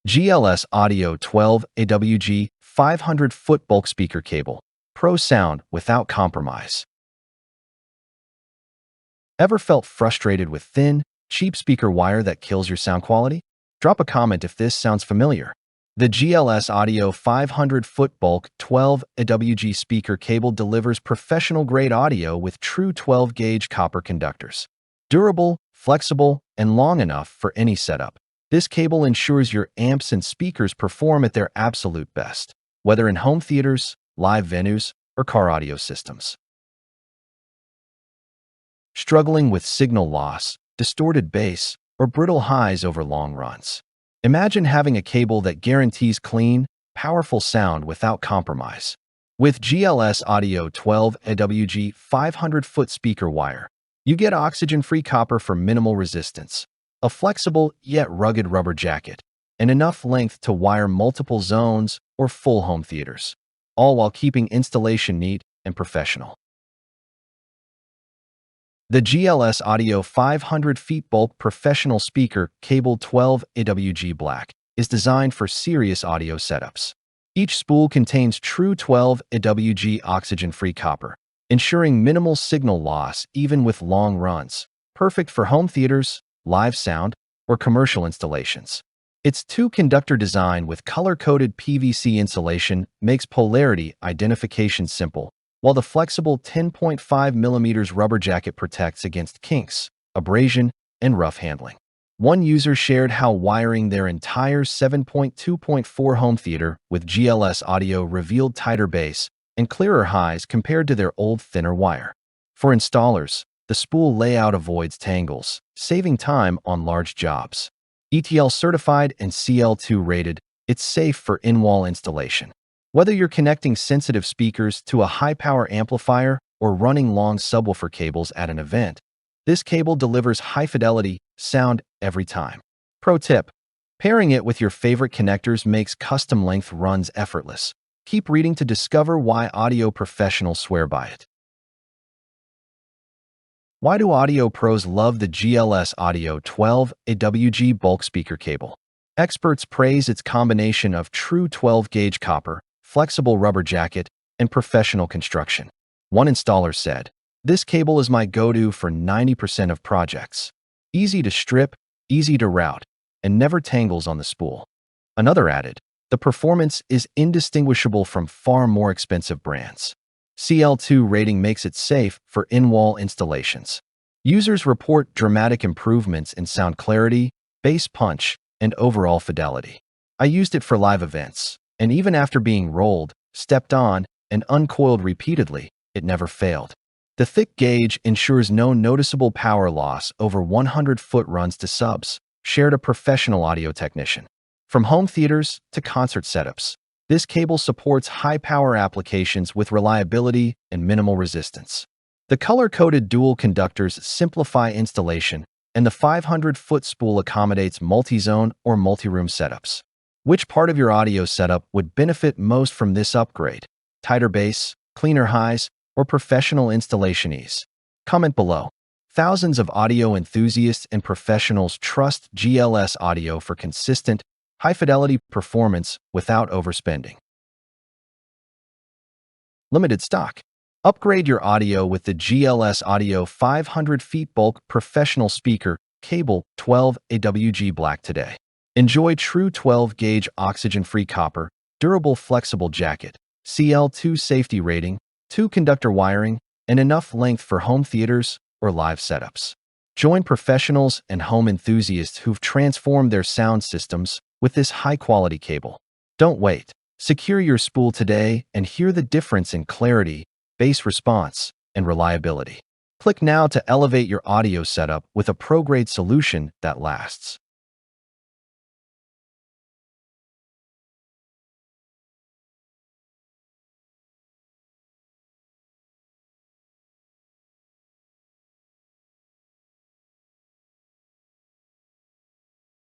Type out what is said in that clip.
GLS Audio 12AWG 500-foot bulk speaker cable. Pro sound without compromise. Ever felt frustrated with thin, cheap speaker wire that kills your sound quality? Drop a comment if this sounds familiar. The GLS Audio 500-foot bulk 12AWG speaker cable delivers professional-grade audio with true 12-gauge copper conductors. Durable, flexible, and long enough for any setup. This cable ensures your amps and speakers perform at their absolute best, whether in home theaters, live venues, or car audio systems. Struggling with signal loss, distorted bass, or brittle highs over long runs? Imagine having a cable that guarantees clean, powerful sound without compromise. With GLS Audio 12AWG 500-foot speaker wire, you get oxygen-free copper for minimal resistance, a flexible yet rugged rubber jacket, and enough length to wire multiple zones or full home theaters, all while keeping installation neat and professional. The GLS Audio 500-feet bulk professional speaker cable 12AWG Black is designed for serious audio setups. Each spool contains true 12AWG oxygen-free copper, ensuring minimal signal loss even with long runs, perfect for home theaters, live sound, or commercial installations. Its two-conductor design with color-coded PVC insulation makes polarity identification simple, while the flexible 10.5mm rubber jacket protects against kinks, abrasion, and rough handling. One user shared how wiring their entire 7.2.4 home theater with GLS audio revealed tighter bass and clearer highs compared to their old thinner wire. For installers, the spool layout avoids tangles, saving time on large jobs. ETL certified and CL2 rated, it's safe for in-wall installation. Whether you're connecting sensitive speakers to a high-power amplifier or running long subwoofer cables at an event, this cable delivers high-fidelity sound every time. Pro tip: pairing it with your favorite connectors makes custom-length runs effortless. Keep reading to discover why audio professionals swear by it. Why do audio pros love the GLS Audio 12AWG bulk speaker cable? Experts praise its combination of true 12-gauge copper, flexible rubber jacket, and professional construction. One installer said, "This cable is my go-to for 90% of projects. Easy to strip, easy to route, and never tangles on the spool." Another added, "The performance is indistinguishable from far more expensive brands." CL2 rating makes it safe for in-wall installations. Users report dramatic improvements in sound clarity, bass punch, and overall fidelity. "I used it for live events, and even after being rolled, stepped on, and uncoiled repeatedly, it never failed." The thick gauge ensures no noticeable power loss over 100-foot runs to subs, shared a professional audio technician. From home theaters to concert setups, this cable supports high-power applications with reliability and minimal resistance. The color-coded dual conductors simplify installation, and the 500-foot spool accommodates multi-zone or multi-room setups. Which part of your audio setup would benefit most from this upgrade? Tighter bass, cleaner highs, or professional installation ease? Comment below. Thousands of audio enthusiasts and professionals trust GLS Audio for consistent, high-fidelity performance without overspending. Limited stock. Upgrade your audio with the GLS Audio 500-feet bulk professional speaker cable 12AWG Black today. Enjoy true 12-gauge oxygen-free copper, durable flexible jacket, CL2 safety rating, two-conductor wiring, and enough length for home theaters or live setups. Join professionals and home enthusiasts who've transformed their sound systems with this high-quality cable. Don't wait. Secure your spool today and hear the difference in clarity, bass response, and reliability. Click now to elevate your audio setup with a pro-grade solution that lasts.